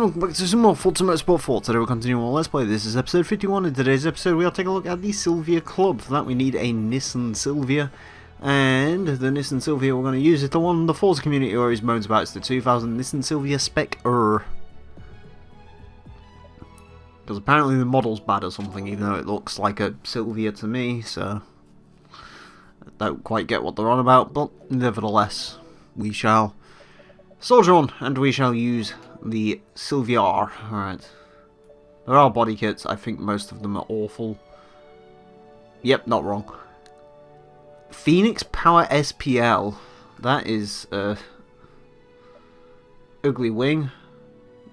welcome back to some more Forza Motorsport 4. Today we're continuing on Let's Play. This is episode 51. In today's episode we are taking a look at the Silvia Club. For that we need a Nissan Silvia. And the Nissan Silvia we're going to use is the one the Forza community always moans about. It's the 2000 Nissan Silvia Spec-R. Because apparently the model's bad or something, even though it looks like a Silvia to me, so I don't quite get what they're on about, but nevertheless, we shall soldier on, and we shall use the Silvia R. Alright. There are body kits, I think most of them are awful. Yep, not wrong. Phoenix Power SPL. That is ugly wing.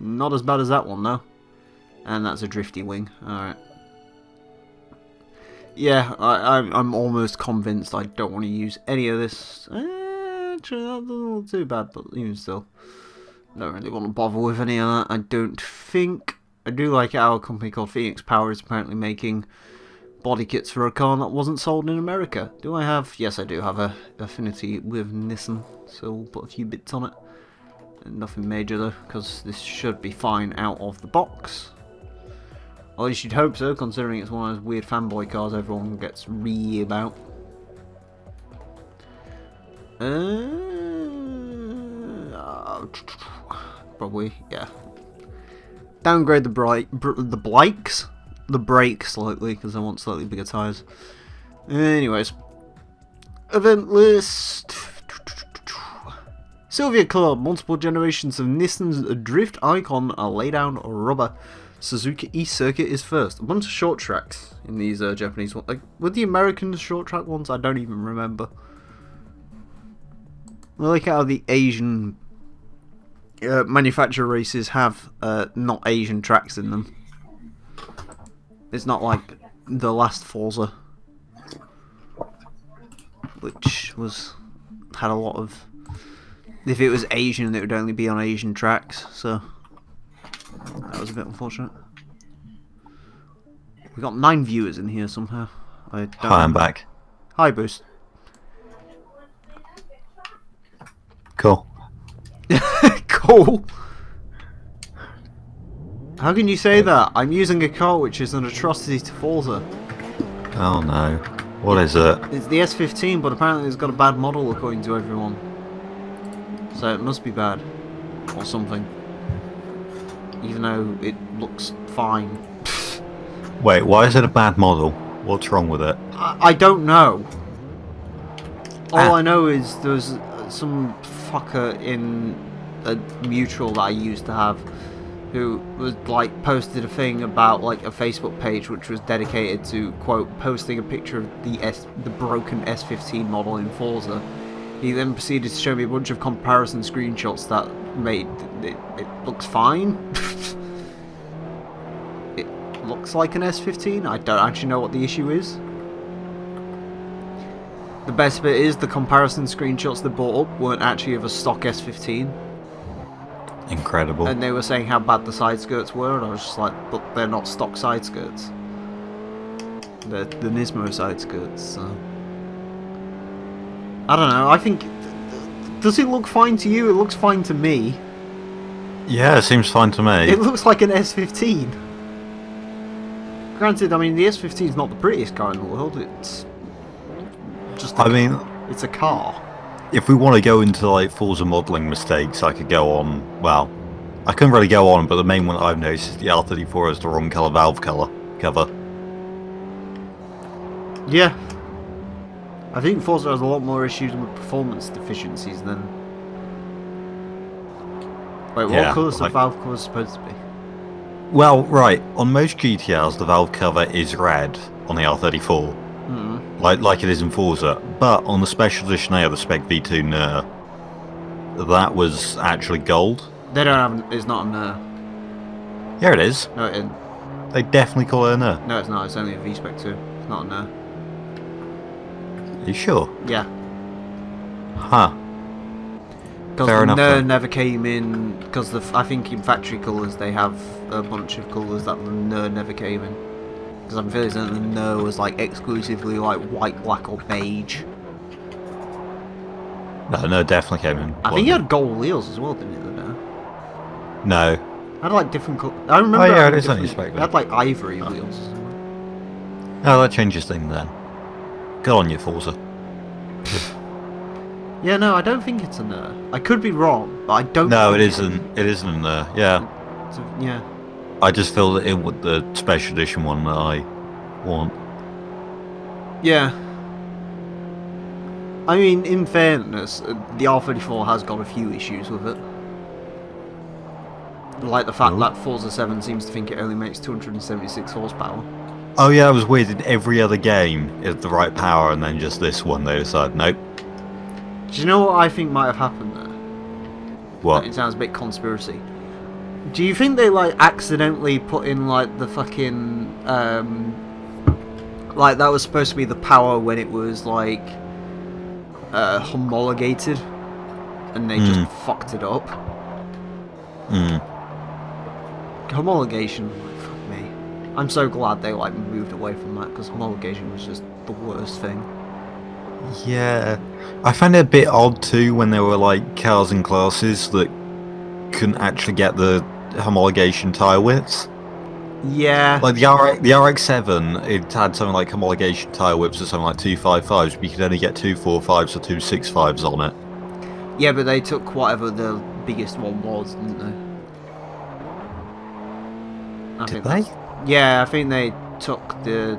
Not as bad as that one though. And that's a drifty wing. Alright. Yeah, I'm almost convinced I don't want to use any of this. Actually, that doesn't look too bad, but even still. Don't really want to bother with any of that, I don't think. I do like our company called Phoenix Power is apparently making body kits for a car that wasn't sold in America. Do I have? Yes, I do have a affinity with Nissan, so we'll put a few bits on it. Nothing major though, because this should be fine out of the box. At least you'd hope so, considering it's one of those weird fanboy cars everyone gets re about. Probably, yeah. Downgrade the brakes slightly because I want slightly bigger tires. Anyways, event list. Silvia Club, multiple generations of Nissan's drift icon are laid down rubber. Suzuki East Circuit is first. A bunch of short tracks in these Japanese ones. Like, were the American short track ones? I don't even remember. I like how the Asian manufacturer races have not Asian tracks in them. It's not like the last Forza, which had a lot of. If it was Asian, it would only be on Asian tracks, so that was a bit unfortunate. We got 9 viewers in here somehow. Hi, I'm back. Hi, Boost. Cool. Cool. How can you say that? I'm using a car which is an atrocity to Forza. Oh no. What is it? It's the S15, but apparently it's got a bad model according to everyone. So it must be bad. Or something. Even though it looks fine. Wait, why is it a bad model? What's wrong with it? I don't know. All I know is there's some fucker in a mutual that I used to have who was like posted a thing about like a Facebook page which was dedicated to quote posting a picture of the broken S15 model in Forza. He then proceeded to show me a bunch of comparison screenshots that made it looks fine. It looks like an S15. I don't actually know what the issue is. The best bit is the comparison screenshots they brought up weren't actually of a stock S15. Incredible. And they were saying how bad the side skirts were, and I was just like, but they're not stock side skirts. They're the Nismo side skirts, so. I don't know, I think. Does it look fine to you? It looks fine to me. Yeah, it seems fine to me. It looks like an S15. Granted, I mean, the S15 is not the prettiest car in the world, it's just it's a car. If we want to go into like Forza modelling mistakes, I could go on. Well, I couldn't really go on, but the main one I've noticed is the R34 has the wrong colour valve cover. Yeah. I think Forza has a lot more issues with performance deficiencies than. Wait, what colour's the valve cover supposed to be? Well, right, on most GTRs the valve cover is red on the R34. Like it is in Forza, but on the special edition A of the Spec V2 NER, that was actually gold. They don't have. It's not a NER. Yeah, it is. No, it isn't. They definitely call it a NER. No, it's not. It's only a V-Spec 2. It's not a NER. Are you sure? Yeah. Huh. Because the NER never came in. Because I think in factory colours they have a bunch of colours that the NER never came in. Because I'm feeling that the NER was like exclusively like white, black, or beige. No, definitely came in. I think he had gold wheels as well, didn't he? No. had like different. I remember. Oh yeah, having it is only different- Spec-R. It had like ivory wheels. Or something. Oh, that changes things then. Good on you, Forza. Yeah, no, I don't think it's a Ner. I could be wrong, but I don't. No, think it isn't. It isn't. Yeah. Yeah. I just filled it in with the special edition one that I want. Yeah. I mean, in fairness, the R34 has got a few issues with it. Like the fact that Forza 7 seems to think it only makes 276 horsepower. Oh yeah, I was weird. In every other game, it's the right power, and then just this one, they decided, nope. Do you know what I think might have happened there? What? It sounds a bit conspiracy. Do you think they like accidentally put in like the fucking like that was supposed to be the power when it was like homologated, and they just fucked it up? Homologation, fuck me. I'm so glad they like moved away from that, because homologation was just the worst thing. Yeah, I found it a bit odd too when there were like cars and classes that couldn't actually get the homologation tyre widths. Yeah. Like the RX-7, it had something like homologation tyre widths of something like 255s, but you could only get 245s or 265s on it. Yeah, but they took whatever the biggest one was, didn't they? Did they? Yeah, I think they took the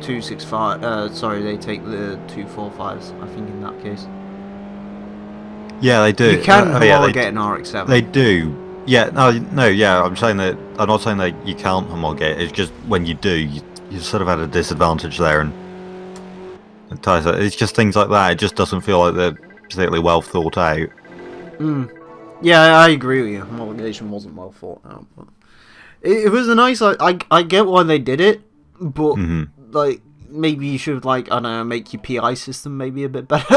265. Sorry, they take the 245s. I think in that case. Yeah, they do. You can homologate an RX-7. They do. Yeah, no, yeah. I'm not saying that you can't homologate. It's just when you do, you sort of had a disadvantage there, and it's just things like that. It just doesn't feel like they're particularly well thought out. Yeah, I agree with you. Homologation wasn't well thought out, but it was a nice. I get why they did it, but like maybe you should like I don't know, make your PI system maybe a bit better.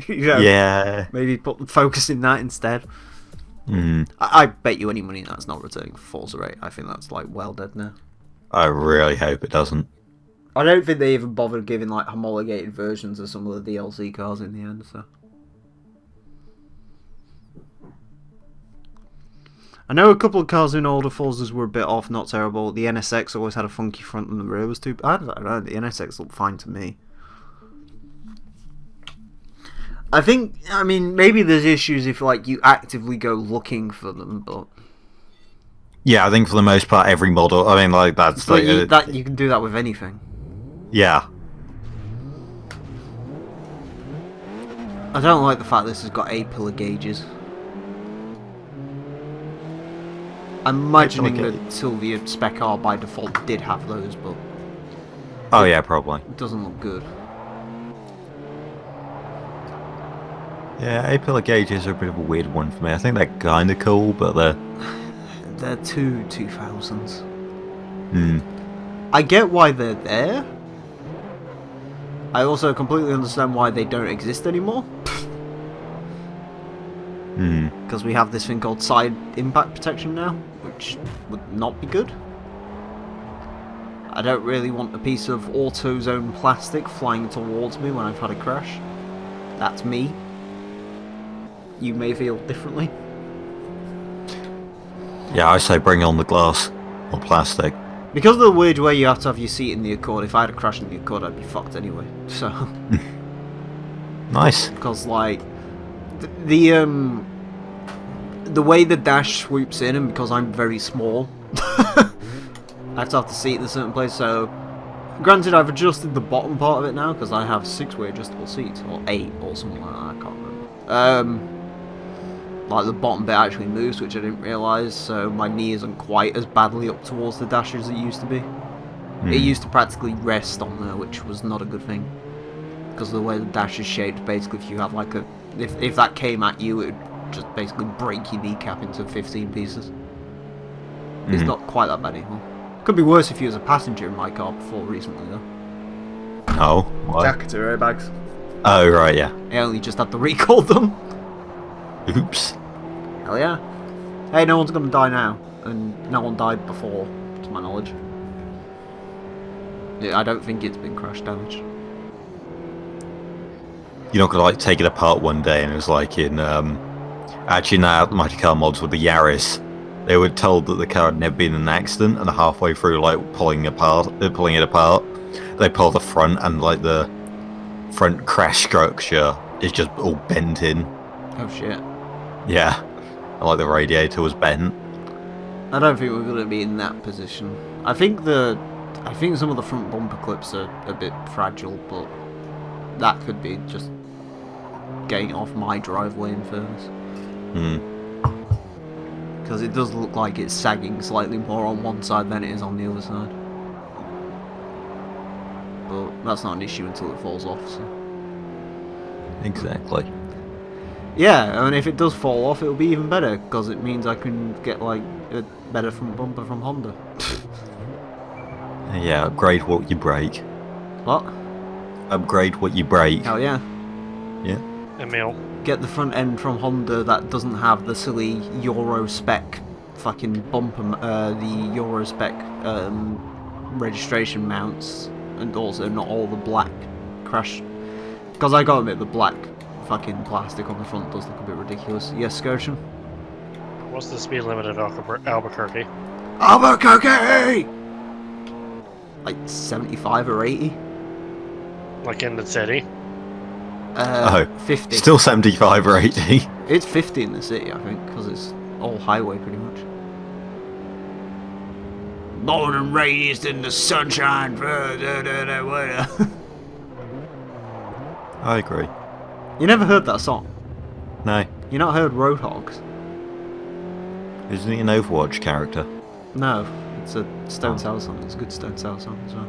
You know, yeah. Maybe put focus in that instead. I bet you any money that's not returning for Forza 8. I think that's like well dead now. I really hope it doesn't. I don't think they even bothered giving like homologated versions of some of the DLC cars in the end. So I know a couple of cars in older Forzas were a bit off, not terrible. The NSX always had a funky front and the rear was too. I don't know. The NSX looked fine to me. I mean, maybe there's issues if like you actively go looking for them, but yeah, I think for the most part, every model. I mean, like that's but like you can do that with anything. Yeah. I don't like the fact this has got A-pillar gauges. I'm imagining that Silvia Spec-R by default did have those, but oh yeah, probably. It doesn't look good. Yeah, A-pillar gauges are a bit of a weird one for me. I think they're kind of cool, but they're two 2000s. Hmm. I get why they're there. I also completely understand why they don't exist anymore. Because we have this thing called side impact protection now, which would not be good. I don't really want a piece of AutoZone plastic flying towards me when I've had a crash. That's me. You may feel differently. Yeah, I say bring on the glass or plastic. Because of the weird way you have to have your seat in the Accord, if I had a crash in the Accord, I'd be fucked anyway. So nice. Because like the way the dash swoops in, and because I'm very small, I have to have the seat in a certain place. So, granted, I've adjusted the bottom part of it now because I have 6-way adjustable seats, or 8, or something like that. I can't remember. Like the bottom bit actually moves, which I didn't realise, so my knee isn't quite as badly up towards the dash as it used to be. It used to practically rest on there, which was not a good thing. Because of the way the dash is shaped, basically if you have like if that came at you, it would just basically break your kneecap into 15 pieces. It's not quite that bad anymore. Could be worse if you was a passenger in my car before recently though. Oh, what? Jacket or airbags. Oh, right, yeah. I only just had to recall them. Oops. Hell yeah. Hey, no one's gonna die now. And no one died before, to my knowledge. Yeah, I don't think it's been crash damage. You're not gonna like take it apart one day and it was like in actually now Mighty Car Mods with the Yaris. they were told that the car had never been in an accident, and halfway through, like, pulling it apart, they pull the front, and, like, the front crash structure is just all bent in. Oh shit. Yeah. And, like, the radiator was bent. I don't think we're going to be in that position. I think some of the front bumper clips are a bit fragile, but that could be just getting off my driveway in fairness. Because it does look like it's sagging slightly more on one side than it is on the other side. But that's not an issue until it falls off. So. Exactly. Yeah, and if it does fall off, it'll be even better, because it means I can get like a better front bumper from Honda. Yeah, upgrade what you break. What? Upgrade what you break. Hell yeah. Yeah. Emile. Get the front end from Honda that doesn't have the silly Euro spec fucking bumper, the Euro spec registration mounts, and also not all the black crash. Because I gotta admit, the black fucking plastic on the front does look a bit ridiculous. Yes, Scotian? What's the speed limit at Albuquerque? Albuquerque! Like 75 or 80? Like in the city? 50. Still 75 or 80. It's 50 in the city, I think, because it's all highway pretty much. Born and raised in the sunshine. I agree. You never heard that song? No. You not heard Roadhogs? Isn't he an Overwatch character? No, it's a Stone Sour song. It's a good Stone Sour song as well.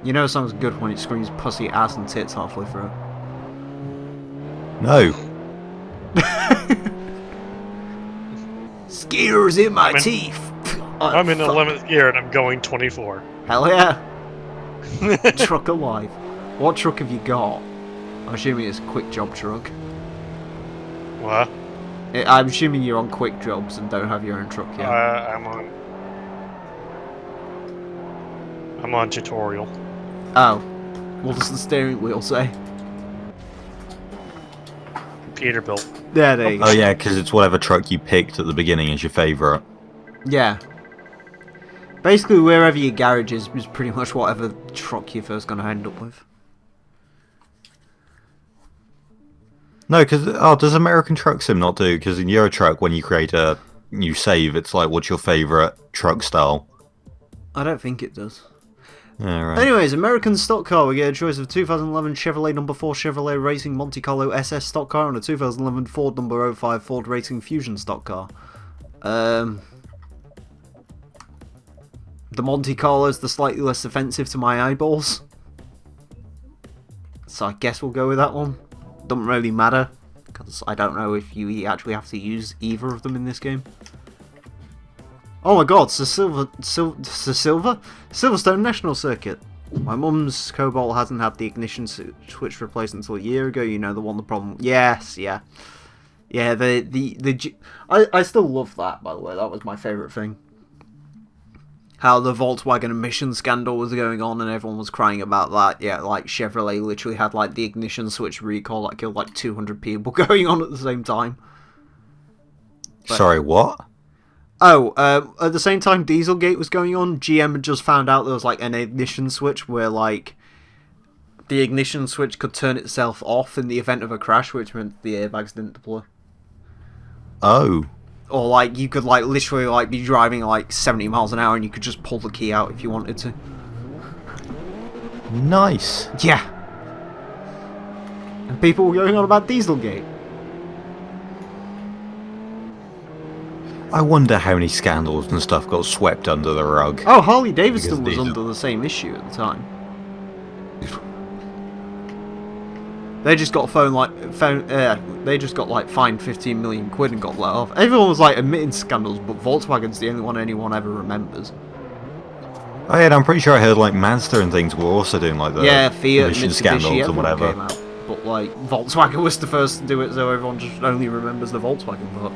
You know a song's good when it screams pussy, ass and tits halfway through. No. Skiers in my teeth. I'm in 11th gear and I'm going 24. Hell yeah. Truck alive. What truck have you got? I'm assuming it's a quick job truck. What? I'm assuming you're on quick jobs and don't have your own truck yet. I'm on tutorial. Oh. What does the steering wheel say? Peterbilt. Yeah, there you go. Oh yeah, because it's whatever truck you picked at the beginning as your favourite. Yeah. Basically, wherever your garage is pretty much whatever truck you're first going to end up with. No, because does American Truck Sim not do? Because in Euro Truck, when you create a new save, it's like, what's your favourite truck style? I don't think it does. Yeah, right. Anyways, American stock car. We get a choice of 2011 Chevrolet number 4 Chevrolet Racing Monte Carlo SS stock car and a 2011 Ford number 05 Ford Racing Fusion stock car. The Monte Carlo's the slightly less offensive to my eyeballs, so I guess we'll go with that one. Doesn't really matter, because I don't know if you actually have to use either of them in this game. Oh my god, Silverstone National Circuit. My mum's Cobalt hasn't had the ignition switch replaced until a year ago. You know, the one the problem. Yes, yeah. Yeah, I still love that, by the way. That was my favourite thing. How the Volkswagen emission scandal was going on and everyone was crying about that. Yeah, like Chevrolet literally had like the ignition switch recall that killed like 200 people going on at the same time. But, sorry, what? Oh, at the same time Dieselgate was going on, GM had just found out there was like an ignition switch where like the ignition switch could turn itself off in the event of a crash, which meant the airbags didn't deploy. Oh. Or like you could like literally like be driving like 70 miles an hour and you could just pull the key out if you wanted to. Nice. Yeah. And people were going on about Dieselgate. I wonder how many scandals and stuff got swept under the rug. Oh, Harley Davidson was Diesel. under the same issue at the time. They just got they just got like fined 15 million quid and got let off. Everyone was like admitting scandals, but Volkswagen's the only one anyone ever remembers. Oh yeah, and I'm pretty sure I heard like Mazda and things were also doing like the Fiat, emission Mitsubishi, scandals and whatever. came out. But like Volkswagen was the first to do it, so everyone just only remembers the Volkswagen part.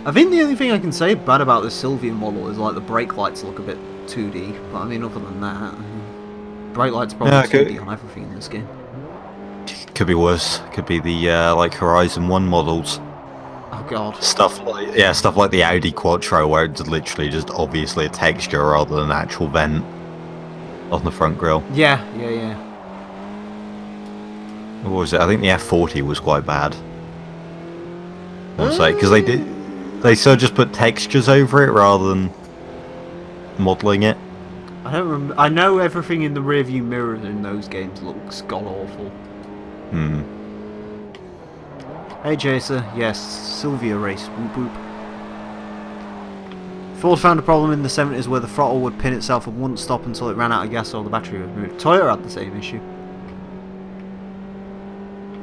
I think the only thing I can say bad about this Silvia model is like the brake lights look a bit 2D, but I mean other than that, brake lights probably 2D on everything in this game. Could be worse. Could be the like Horizon 1 models. God. Stuff like the Audi Quattro, where it's literally just obviously a texture rather than an actual vent on the front grille. Yeah. What was it? I think the F40 was quite bad. I want to say, because they sort of just put textures over it rather than modelling it. I don't remember. I know everything in the rearview mirror in those games looks god awful. Hey Chaser, yes, Silvia race. Whoop whoop. Ford found a problem in the 70s where the throttle would pin itself and wouldn't stop until it ran out of gas or the battery was moved. Toyota had the same issue.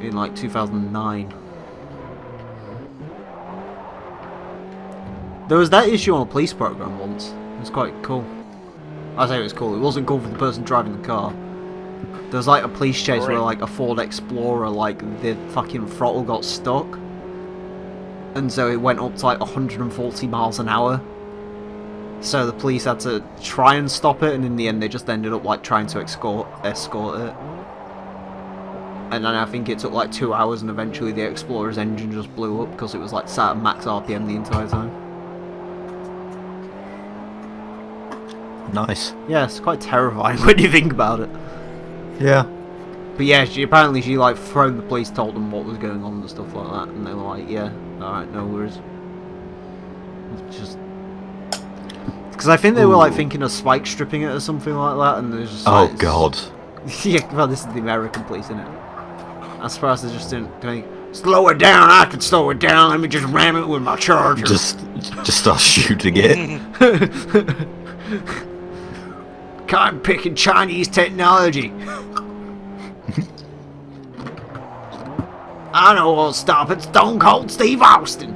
In like 2009. There was that issue on a police program once. It was quite cool. I say it was cool. It wasn't cool for the person driving the car. There was like a police chase where like a Ford Explorer, like the fucking throttle got stuck. And so it went up to like 140 miles an hour. So the police had to try and stop it, and in the end they just ended up like trying to escort it. And then I think it took like 2 hours, and eventually the Explorer's engine just blew up because it was like sat at max RPM the entire time. Nice. Yeah, it's quite terrifying when you think about it. Yeah. But yeah, she like phoned the police, told them what was going on and stuff like that, and they were like, yeah, alright, no worries. It's just... Because I think they were like thinking of spike stripping it or something like that, and there's just like... Oh god. Yeah, well this is the American police, isn't it? I'm surprised they just didn't think, slow it down, I can slow it down, let me just ram it with my Charger. Just start shooting it. Cotton picking Chinese technology. I know what'll stop it. Stone Cold Steve Austin.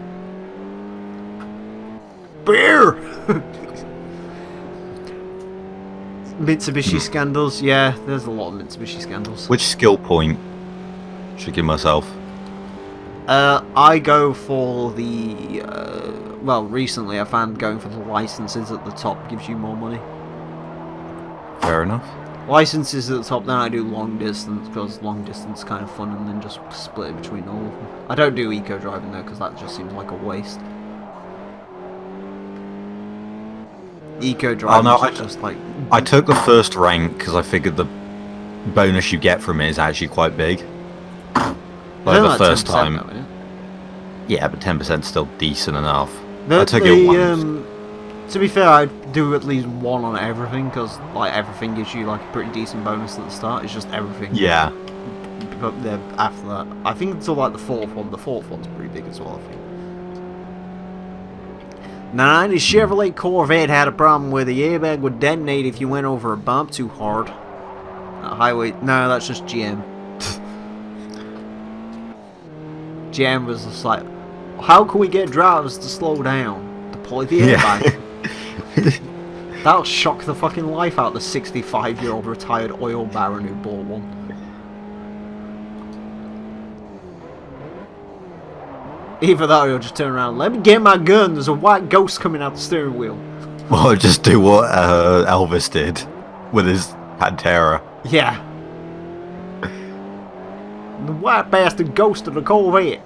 Beer. Mitsubishi scandals. Yeah, there's a lot of Mitsubishi scandals. Which skill point should I give myself? I go for the... well, recently I found going for the licenses at the top gives you more money. Fair enough. Licenses at the top, then I do long distance, because long distance is kind of fun, and then just split it between all of them. I don't do eco driving though, because that just seems like a waste. Eco driving is just like... I took the first rank because I figured the bonus you get from it is actually quite big. Like the first time. Though, yeah, but 10% still decent enough. I took it once. To be fair, I do at least one on everything, because like everything gives you like a pretty decent bonus at the start. It's just everything. Yeah. But then after that, I think until like the fourth one. The fourth one's pretty big as well, I think. 9, his Chevrolet Corvette had a problem where the airbag would detonate if you went over a bump too hard. Highway, no, that's just GM. GM was just like, how can we get drivers to slow down? Deploy the airbag. That'll shock the fucking life out of the 65-year-old retired oil baron who bought one. Either that or you'll just turn around, let me get my gun, there's a white ghost coming out the steering wheel. Well, just do what Elvis did with his Pantera. Yeah. The white bastard ghost of the Corvette.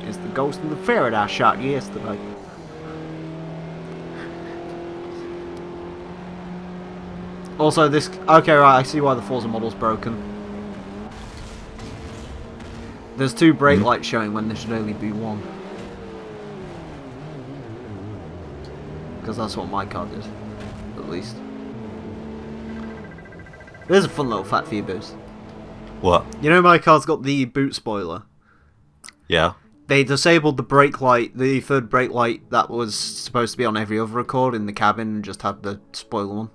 It's the ghost of the ferret I shot yesterday. Also this... Okay, right, I see why the Forza model's broken. There's 2 brake lights showing when there should only be 1. Because that's what my car did, at least. There's a fun little fact for you, Boost. What? You know my car's got the boot spoiler? Yeah. They disabled the brake light, the third brake light that was supposed to be on every other Accord in the cabin, and just had the spoiler one.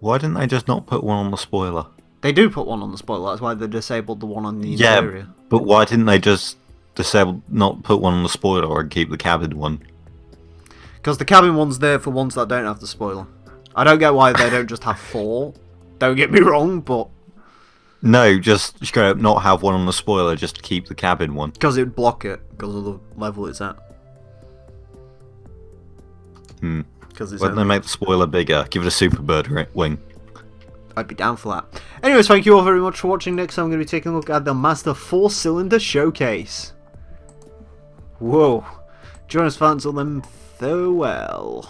Why didn't they just not put one on the spoiler? They do put one on the spoiler, that's why they disabled the one on the interior. Yeah, but why didn't they just not put one on the spoiler and keep the cabin one? Because the cabin one's there for ones that don't have the spoiler. I don't get why they don't just have 4. Don't get me wrong, but... No, just straight up not have one on the spoiler, just keep the cabin one. Because it would block it, because of the level it's at. Why don't they make the spoiler bigger? Give it a super bird wing. I'd be down for that. Anyways, thank you all very much for watching. Next time I'm going to be taking a look at the Mazda 4-cylinder showcase. Whoa. Join us, fans, on them. Farewell.